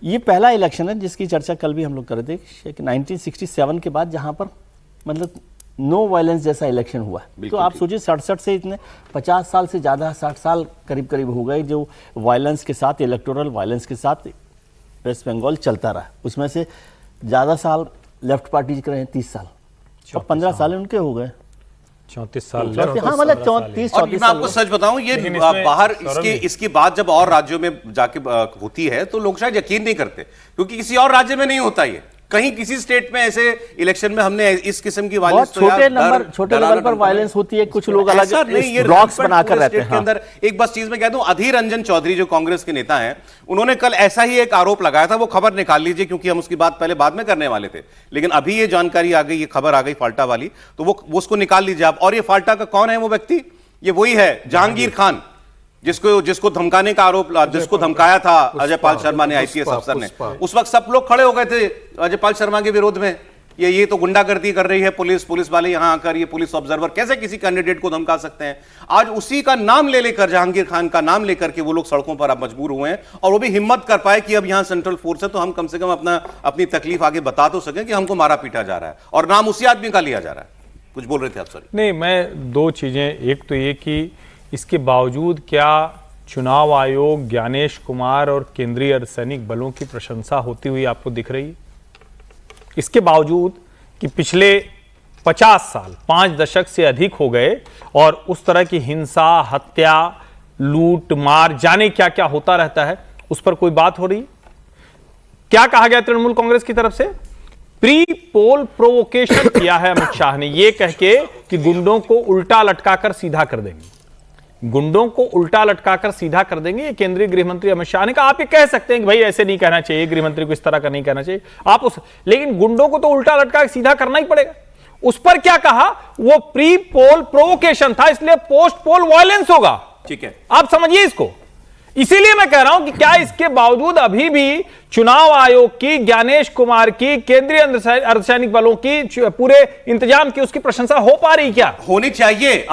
ये पहला इलेक्शन है जिसकी चर्चा कल भी हम लोग कर रहे थे कि 1967 के बाद जहां पर मतलब नो वायलेंस जैसा इलेक्शन हुआ है। तो आप सोचिए 67 से इतने 50 साल से ज़्यादा 60 साल करीब करीब हो गए जो वायलेंस के साथ, इलेक्टोरल वायलेंस के साथ वेस्ट बंगाल चलता रहा। उसमें से ज़्यादा साल लेफ्ट पार्टी के रहे 30 साल और 15 साल उनके हो गए 34 साल। हाँ मतलब 34 और मैं आपको सच बताऊं, ये बाहर इसकी बात जब और राज्यों में जाके होती है तो लोग शायद यकीन नहीं करते, क्योंकि किसी और राज्य में नहीं होता ये। कहीं किसी स्टेट में ऐसे इलेक्शन में हमने इस किस्म की वायलेंस छोटे लेवल पर वायलेंस होती है, कुछ लोग अलग ब्लॉक्स बनाकर रहते हैं। अंदर एक बस चीज में कह दूं, अधीर रंजन चौधरी जो कांग्रेस के नेता हैं, उन्होंने कल ऐसा ही एक आरोप लगाया था। वो खबर निकाल लीजिए क्योंकि हम उसकी बात पहले बाद में करने वाले थे, लेकिन अभी ये जानकारी आ गई, ये खबर आ गई फाल्टा वाली, तो वो उसको निकाल लीजिए आप। और ये फाल्टा का कौन है वो व्यक्ति? ये वही है जहांगीर खान, जिसको धमकाने का आरोप, जिसको धमकाया था अजय पाल शर्मा ने, आईपीएस अफसर ने। उस वक्त सब लोग खड़े हो गए थे अजय पाल शर्मा के विरोध में। ये तो गुंडागर्दी कर रही है पुलिस वाले यहां आकर, ये पुलिस ऑब्जर्वर कैसे किसी कैंडिडेट को धमका सकते हैं। आज उसी का नाम ले लेकर, जहांगीर खान का नाम लेकर के वो लोग सड़कों पर अब मजबूर हुए हैं, और वो भी हिम्मत कर पाए कि अब यहां सेंट्रल फोर्स है तो हम कम से कम अपनी तकलीफ आगे बता तो सकें कि हमको मारा पीटा जा रहा है, और नाम उसी आदमी का लिया जा रहा है। कुछ बोल रहे थे आप? सॉरी। नहीं, मैं दो चीजें, एक तो ये कि इसके बावजूद क्या चुनाव आयोग ज्ञानेश कुमार और केंद्रीय अर्धसैनिक बलों की प्रशंसा होती हुई आपको दिख रही है? इसके बावजूद कि पिछले 50 साल, 5 दशक से अधिक हो गए और उस तरह की हिंसा, हत्या, लूट मार, जाने क्या क्या होता रहता है, उस पर कोई बात हो रही? क्या कहा गया तृणमूल कांग्रेस की तरफ से? प्री पोल प्रोवोकेशन किया है अमित शाह ने, यह कह के कि गुंडों को उल्टा लटकाकर सीधा कर देंगे, गुंडों को उल्टा लटकाकर सीधा कर देंगे। ये केंद्रीय गृह मंत्री अमित शाह ने कहा। आप ये कह सकते हैं कि भाई ऐसे नहीं कहना चाहिए, गृह मंत्री को इस तरह का नहीं कहना चाहिए आप लेकिन गुंडों को तो उल्टा लटका के सीधा करना ही पड़ेगा। उस पर क्या कहा? वो प्री पोल प्रोवोकेशन था, इसलिए पोस्ट पोल वायलेंस होगा। ठीक है, आप समझिए इसको। इसीलिए मैं कह रहा हूं कि क्या इसके बावजूद अभी भी चुनाव आयोग की, ज्ञानेश कुमार की, केंद्रीय अर्धसैनिक बलों की, पूरे इंतजाम की, उसकी प्रशंसा हो पा रही? क्या होनी चाहिए।